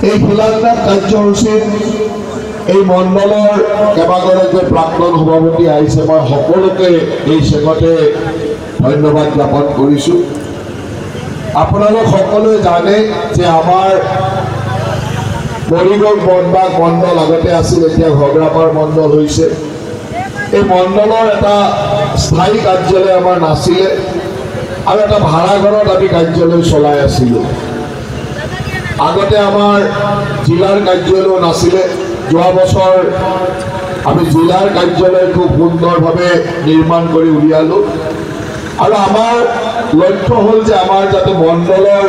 এই শিলান্যাস কাৰ্যসূচীত এই মণ্ডলৰ কেইবাগৰাকী প্ৰাক্তন সভাপতি আহিছে মই সকলোকে এই চেগতে ধন্যবাদ জ্ঞাপন কৰিছোঁ। আপোনালোক সকলোৱে জানে যে আমাৰ মৰিগাঁও বনবাগ মণ্ডল আগতে আছিল, এতিয়া ঘগ্ৰাপাৰ মণ্ডল হৈছে। এই মণ্ডলৰ এটা স্থায়ী কাৰ্যালয় আমাৰ নাছিলে আৰু এটা ভাড়াঘৰত আমি কাৰ্যালয় চলাই আছিলোঁ। আগতে আমাৰ জিলাৰ কাৰ্যালয় নাছিলে। যোৱা বছৰ আমি জিলাৰ কাৰ্যালয় খুব সুন্দৰভাৱে নিৰ্মাণ কৰি উলিয়ালোঁ আৰু আমাৰ লক্ষ্য হ'ল যে আমাৰ যাতে মণ্ডলৰ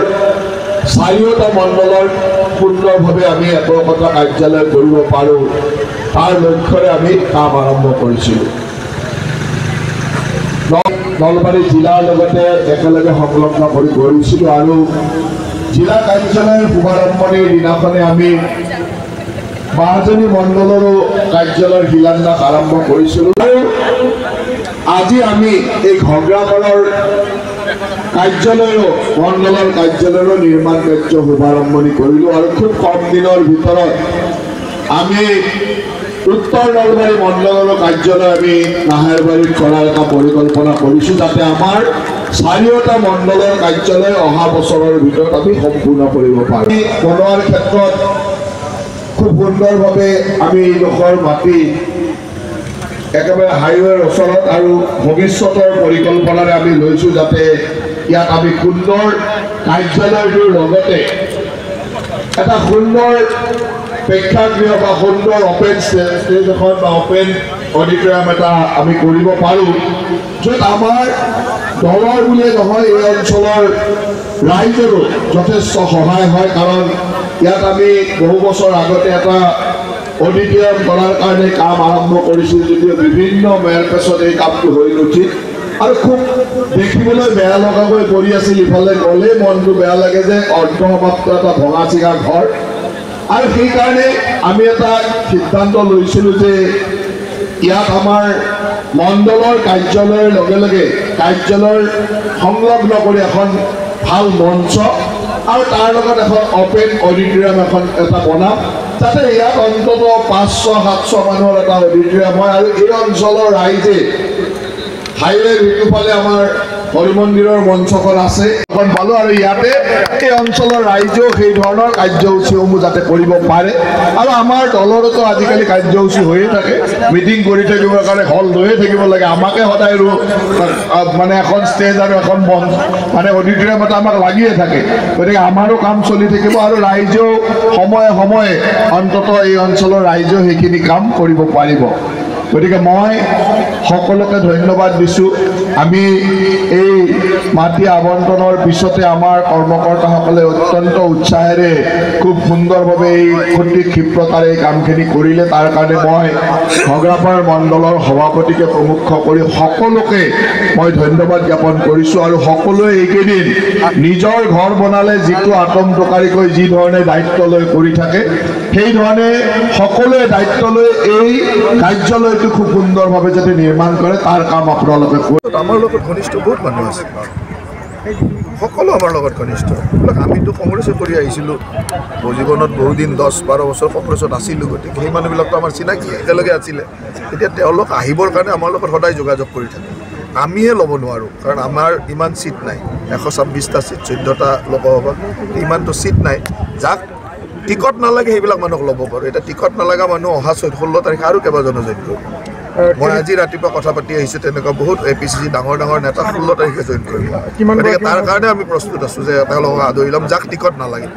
চাৰিওটা মণ্ডলৰ সুন্দৰভাৱে আমি একতা কাৰ্যালয় কৰিব পাৰোঁ, তাৰ লক্ষ্যৰে আমি কাম আৰম্ভ কৰিছিলোঁ। নলবাৰী জিলাৰ লগতে একেলগে সংলগ্ন কৰি কৰিছিলোঁ আৰু জিলা কাৰ্যালয়ৰ শুভাৰম্ভণিৰ দিনাখনে আমি 12জনী মণ্ডলৰো কাৰ্যালয়ৰ শিলান্যাস আৰম্ভ কৰিছিলোঁ। আৰু আজি আমি এই ঘগ্ৰাপাৰৰ কাৰ্যালয়ৰো মণ্ডলৰ কাৰ্যালয়ৰো নিৰ্মাণ কাৰ্য শুভাৰম্ভণি কৰিলোঁ আৰু খুব কম দিনৰ ভিতৰত আমি উত্তৰ নলবাৰী মণ্ডলৰো কাৰ্যালয় আমি নাহেৰবাৰীত কৰাৰ এটা পৰিকল্পনা কৰিছোঁ, যাতে আমাৰ চাৰিওটা মণ্ডলৰ কাৰ্যালয় অহা বছৰৰ ভিতৰত আমি সম্পূৰ্ণ কৰিব পাৰোঁ। বনোৱাৰ ক্ষেত্ৰত খুব সুন্দৰভাৱে আমি এইডোখৰ মাটি একেবাৰে হাইৱেৰ ওচৰত আৰু ভৱিষ্যতৰ পৰিকল্পনাৰে আমি লৈছোঁ, যাতে ইয়াত আমি সুন্দৰ কাৰ্যালয়টোৰ লগতে এটা সুন্দৰ প্ৰেক্ষাগৃহ বা সুন্দৰ অপেন ষ্টেজ এখন বা অপেন অডিটৰিয়াম এটা আমি কৰিব পাৰোঁ, য'ত আমাৰ দলৰ বুলিয়ে নহয় এই অঞ্চলৰ ৰাইজৰো যথেষ্ট সহায় হয়। কাৰণ ইয়াত আমি বহু বছৰ আগতে এটা অডিটৰিয়াম কৰাৰ কাৰণে কাম আৰম্ভ কৰিছিল, যদিও বিভিন্ন মেৰ পেছত এই কামটো হৈ নুঠিল আৰু খুব দেখিবলৈ বেয়া লগাকৈ পৰি আছিল। ইফালে গ'লেই মনটো বেয়া লাগে যে অৰ্ধসমাপ্ত এটা ভঙা চিঙা ঘৰ। আৰু সেইকাৰণে আমি এটা সিদ্ধান্ত লৈছিলোঁ যে ইয়াত আমাৰ মণ্ডলৰ কাৰ্যালয়ৰ লগে লগে কাৰ্যালয়ৰ সংলগ্ন কৰি এখন ভাল মঞ্চ আৰু তাৰ লগত এখন অপেন অডিটৰিয়াম এখন এটা বনাম, যাতে ইয়াত অন্তত 500-700 মানুহৰ এটা অডিটৰিয়াম হয় আৰু এই অঞ্চলৰ ৰাইজে হাইৱেৰ সিটোফালে আমাৰ হৰি মন্দিৰৰ মঞ্চখন আছে এখন পালোঁ আৰু ইয়াতে এই অঞ্চলৰ ৰাইজেও সেই ধৰণৰ কাৰ্যসূচীসমূহ যাতে কৰিব পাৰে। আৰু আমাৰ দলৰতো আজিকালি কাৰ্যসূচী হৈয়ে থাকে, মিটিং কৰি থাকিবৰ কাৰণে হল লৈয়ে থাকিব লাগে। আমাকে সদায় মানে এখন ষ্টেজ আৰু এখন মঞ্চ মানে অডিটৰিয়াম এটা আমাক লাগিয়ে থাকে, গতিকে আমাৰো কাম চলি থাকিব আৰু ৰাইজেও সময়ে সময়ে অন্ততঃ এই অঞ্চলৰ ৰাইজেও সেইখিনি কাম কৰিব পাৰিব। গতিকে মই সকলোকে ধন্যবাদ দিছোঁ। আমি এই মাটি আবণ্টনৰ পিছতে আমাৰ কৰ্মকৰ্তাসকলে অত্যন্ত উৎসাহেৰে খুব সুন্দৰভাৱে এই অতি ক্ষিপ্ৰতাৰে এই কামখিনি কৰিলে। তাৰ কাৰণে মই ঘগ্ৰাপাৰ মণ্ডলৰ সভাপতিকে প্ৰমুখ কৰি সকলোকে মই ধন্যবাদ জ্ঞাপন কৰিছোঁ। আৰু সকলোৱে এইকেইদিন নিজৰ ঘৰ বনালে যিটো আতমটোকাৰীকৈ যি ধৰণে দায়িত্ব লৈ কৰি থাকে, সেই ধৰণে সকলোৱে দায়িত্ব লৈ এই কাৰ্যালয়টো খুব সুন্দৰভাৱে যাতে নিৰ্মাণ কৰে তাৰ কাম আপোনালোকে কৰে। আমাৰ লগত ঘনিষ্ঠ বহুত মানুহ আছে, সকলো আমাৰ লগত ঘনিষ্ঠ। আমিতো কংগ্ৰেছে কৰি আহিছিলোঁ, জীৱনত বহুদিন 10-12 বছৰ কংগ্ৰেছত আছিলোঁ, গতিকে সেই মানুহবিলাকতো আমাৰ চিনাকি একেলগে আছিলে। এতিয়া তেওঁলোক আহিবৰ কাৰণে আমাৰ লগত সদায় যোগাযোগ কৰি থাকে। আমিহে ল'ব নোৱাৰোঁ, কাৰণ আমাৰ ইমান চিট নাই, 126টা চিট, 14টা লোকসভা, ইমানটো চিট নাই। যাক টিকট নালাগে সেইবিলাক মানুহক ল'ব পাৰোঁ। এতিয়া টিকট নালাগা মানুহ অহা 16 তাৰিখে আৰু কেইবাজনো জইন কৰিব। মই আজি ৰাতিপুৱা কথা পাতি আহিছোঁ, তেনেকুৱা বহুত APCC ডাঙৰ ডাঙৰ নেতা 16 তাৰিখে জইন কৰিব। গতিকে তাৰ কাৰণে আমি প্ৰস্তুত আছোঁ যে তেওঁলোকক আদৰি ল'ম, যাক টিকট নালাগে।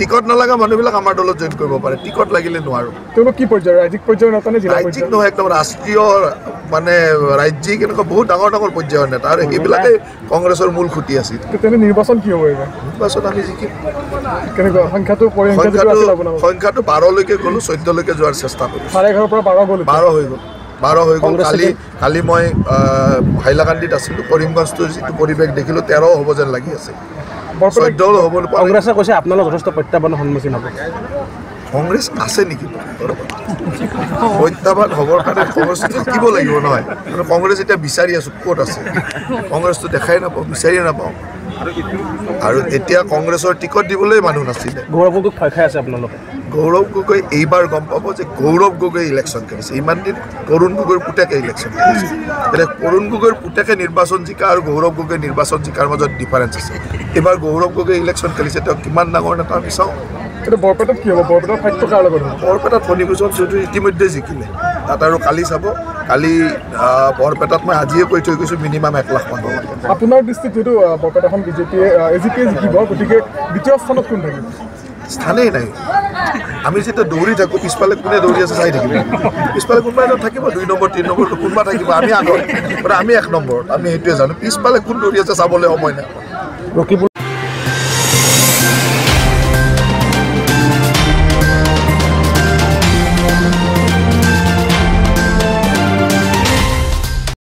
টিকট নালাগা মানুহবিলাক আমাৰ দলত জইন কৰিব পাৰে, টিকট লাগিলে নোৱাৰোঁ। কি পৰ্যায়ৰ ৰাজ্যিক পৰ্যায়ৰ নেতা নে ৰাজ্যিক নহয়, একদম ৰাষ্ট্ৰীয় মানে ৰাজ্যিক এনেকুৱা বহুত ডাঙৰ ডাঙৰ পৰ্যায়ৰ নেতা, আৰু সেইবিলাকে কংগ্ৰেছৰ মূল খুঁটি আছিল। তেনে নিৰ্বাচন কি হ'ব এইবাৰ? নিৰ্বাচন আমি জিকিম। কেনেকুৱা সংখ্যাটো 12লৈকে গ'লোঁ, 14লৈকে যোৱাৰ চেষ্টা কৰিলোঁ। 11.5 পৰা 12 গ'ল, 12 হৈ গ'ল। কালি মই হাইলাকান্দিত আছিলোঁ, কৰিমগঞ্জটোৰ যিটো পৰিৱেশ দেখিলোঁ 13 হ'ব যেন লাগি আছে, 14 হ'ব। কংগ্ৰেছে কৈছে আপোনালোক যথেষ্ট প্ৰত্যাহ্বানৰ সন্মুখীন হ'ব। কংগ্ৰেছ আছে নেকি? প্ৰত্যাহ্বান হ'বৰ কাৰণে কংগ্ৰেছ থাকিব লাগিব নহয়। কংগ্ৰেছ এতিয়া বিচাৰি আছোঁ ক'ত আছে, কংগ্ৰেছটো দেখাই নাপাওঁ, বিচাৰিয়ে নাপাওঁ। আৰু এতিয়া কংগ্ৰেছৰ টিকট দিবলৈ মানুহ নাছিলে গৌৰৱ গগৈক ভয় খাই আছে আপোনালোকে গৌৰৱ গগৈ এইবাৰ গম পাব যে গৌৰৱ গগৈ ইলেকশ্যন খেলিছে ইমান দিন তৰুণ গগৈৰ পুতেকে ইলেকশ্যন খেলিছে এতিয়া তৰুণ গগৈৰ পুতেকে নিৰ্বাচন জিকা আৰু গৌৰৱ গগৈ নিৰ্বাচন জিকাৰ মাজত ডিফাৰেঞ্চ আছে এইবাৰ গৌৰৱ গগৈ ইলেকশ্যন খেলিছে তেওঁ কিমান ডাঙৰ নেতা আমি চাওঁ এইটো বৰপেটাত কি হ'ব বৰপেটাৰ ফাইটটো কাৰ লগত হ'ব বৰপেটাত ফণীভূষণ চৌধুৰী ইতিমধ্যে জিকিলে তাত আৰু কালি চাব কালি বৰপেটাত মই আজিয়ে কৈ থৈ গৈছোঁ মিনিমাম 1 লাখ মানুহ আপোনাৰ দৃষ্টিত যিহেতু বৰপেটাখন বিজেপিয়ে এজিপিয়ে জিকিব গতিকে দ্বিতীয় স্থানত কোন থাকিব স্থানেই নাই আমি যেতিয়া দৌৰি থাকোঁ পিছফালে কোনে দৌৰি আছে চাই থাকিব পিছফালে কোনোবা এজন থাকিব 2 নম্বৰ 3 নম্বৰ কোনোবা থাকিব আমি আগত আমি 1 নম্বৰত আমি সেইটোৱে জানো পিছফালে কোন দৌৰি আছে চাবলৈ সময় নাই ৰকিবুল